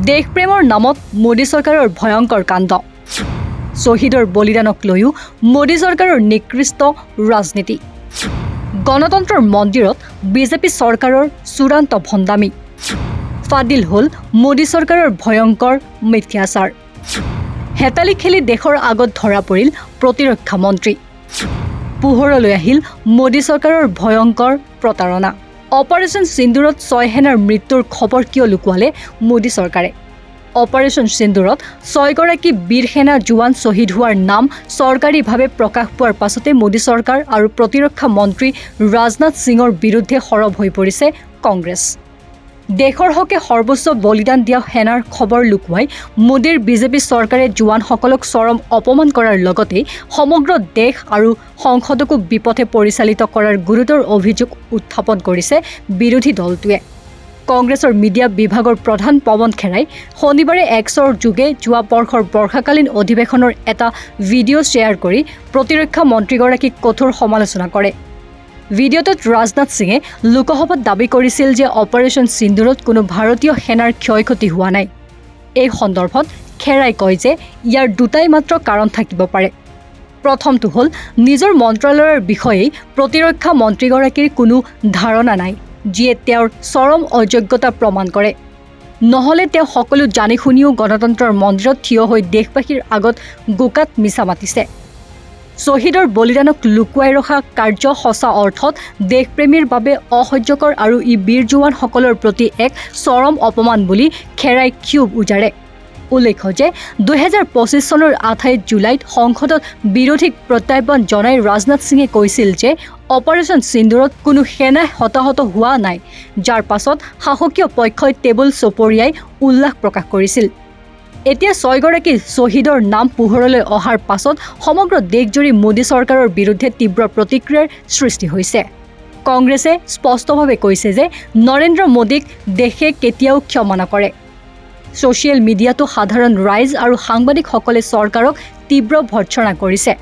দেশপ্ৰেমৰ নামত মোদী চৰকাৰৰ ভয়ংকৰ কাণ্ড শ্বহীদৰ বলিদানক লৈও মোদী চৰকাৰৰ নিকৃষ্ট ৰাজনীতি গণতন্ত্ৰৰ মন্দিৰত বিজেপি চৰকাৰৰ চূড়ান্ত ভণ্ডামি ফাদিল হ'ল মোদী চৰকাৰৰ ভয়ংকৰ মিথ্যাচাৰ হেতালি খেলি দেশৰ আগত ধৰা পৰিল প্ৰতিৰক্ষা মন্ত্ৰী পোহৰলৈ আহিল মোদী চৰকাৰৰ ভয়ংকৰ প্ৰতাৰণা অপাৰেশ্যন সিন্দুৰত 6 সেনাৰ মৃত্যুৰ খবৰ কিয় লুকুৱালে মোদী চৰকাৰে অপাৰেশ্যন সিন্দুৰত 6 গৰাকী বীৰ সেনা জোৱান শ্বহীদ হোৱাৰ নাম চৰকাৰীভাৱে প্ৰকাশ পোৱাৰ পাছতে মোদী চৰকাৰ আৰু প্ৰতিৰক্ষা মন্ত্ৰী ৰাজনাথ সিঙৰ বিৰুদ্ধে সৰব হৈ পৰিছে কংগ্ৰেছ দেশৰ হকে সৰ্বোচ্চ বলিদান দিয়া সেনাৰ খবৰ লুকুৱাই মোদীৰ বিজেপি চৰকাৰে জোৱানসকলক চৰম অপমান কৰাৰ লগতে সমগ্ৰ দেশ আৰু সংসদকো বিপথে পৰিচালিত কৰাৰ গুৰুতৰ অভিযোগ উত্থাপন কৰিছে বিৰোধী দলটোৱে কংগ্ৰেছৰ মিডিয়া বিভাগৰ প্ৰধান পৱন খেৰাই শনিবাৰে এক্সৰ যোগে যোৱা বৰ্ষৰ বৰ্ষাকালীন অধিৱেশনৰ এটা ভিডিঅ' শ্বেয়াৰ কৰি প্ৰতিৰক্ষা মন্ত্ৰীগৰাকীক কঠোৰ সমালোচনা কৰে ভিডিঅ'টোত ৰাজনাথ সিঙে লোকসভাত দাবী কৰিছিল যে অপাৰেশ্যন সিন্দুৰত কোনো ভাৰতীয় সেনাৰ ক্ষয়ক্ষতি হোৱা নাই এই সন্দৰ্ভত খেৰাই কয় যে ইয়াৰ দুটাই মাত্ৰ কাৰণ থাকিব পাৰে প্ৰথমটো হ'ল নিজৰ মন্ত্ৰালয়ৰ বিষয়ে প্ৰতিৰক্ষা মন্ত্ৰীগৰাকীৰ কোনো ধাৰণা নাই যিয়ে তেওঁৰ চৰম অযোগ্যতা প্ৰমাণ কৰে নহলে তেওঁ সকলো জানি শুনিও গণতন্ত্ৰৰ মন্দিৰত থিয় হৈ দেশবাসীৰ আগত গোকাত মিছা মাতিছে শ্বহীদৰ বলিদানক লুকুৱাই ৰখা কাৰ্য সঁচা অৰ্থত দেশপ্ৰেমীৰ বাবে অসহ্যকৰ আৰু ই বীৰ জোৱানসকলৰ প্ৰতি এক চৰম অপমান বুলি খেৰাই ক্ষোভ উজাৰে উল্লেখ্য যে 2025 চনৰ 28 জুলাইত সংসদত বিৰোধীক প্ৰত্যাহ্বান জনাই ৰাজনাথ সিঙে কৈছিল যে অপাৰেশ্যন সিন্দুৰত কোনো সেনা হতাহত হোৱা নাই যাৰ পাছত শাসকীয় পক্ষই টেবুল চপৰিয়াই উল্লাস প্ৰকাশ কৰিছিল এতিয়া 6 গৰাকী শ্বহীদৰ নাম পোহৰলৈ অহাৰ পাছত সমগ্ৰ দেশজুৰি মোদী চৰকাৰৰ বিৰুদ্ধে তীব্ৰ প্ৰতিক্ৰিয়াৰ সৃষ্টি হৈছে কংগ্ৰেছে স্পষ্টভাৱে কৈছে যে নৰেন্দ্ৰ মোদীক দেশে কেতিয়াও ক্ষমা নকৰে ছ'চিয়েল মিডিয়াতো সাধাৰণ ৰাইজ আৰু সাংবাদিকসকলে চৰকাৰক তীব্ৰ ভৰ্ৎসনা কৰিছে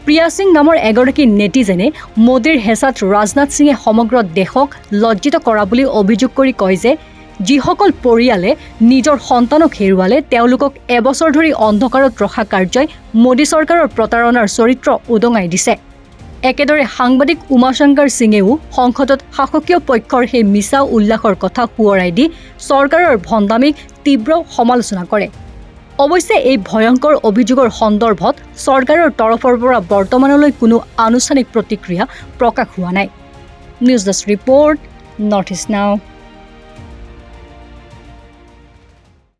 প্ৰিয়া সিং নামৰ এগৰাকী নেটিজেনে মোদীৰ হেঁচাত ৰাজনাথ সিঙে সমগ্ৰ দেশক লজ্জিত কৰা বুলি অভিযোগ কৰি কয় যে যিসকল পৰিয়ালে নিজৰ সন্তানক হেৰুৱালে তেওঁলোকক এবছৰ ধৰি অন্ধকাৰত ৰখা কাৰ্যই মোদী চৰকাৰৰ প্ৰতাৰণাৰ চৰিত্ৰ উদঙাই দিছে একেদৰে সাংবাদিক উমাশংকৰ সিঙেও সংসদত শাসকীয় পক্ষৰ সেই মিছা উল্লাসৰ কথা সোঁৱৰাই দি চৰকাৰৰ ভণ্ডামিক তীব্ৰ সমালোচনা কৰে অৱশ্যে এই ভয়ংকৰ অভিযোগৰ সন্দৰ্ভত চৰকাৰৰ তৰফৰ পৰা বৰ্তমানলৈ কোনো আনুষ্ঠানিক প্ৰতিক্ৰিয়া প্ৰকাশ হোৱা নাই news desk report north east নাও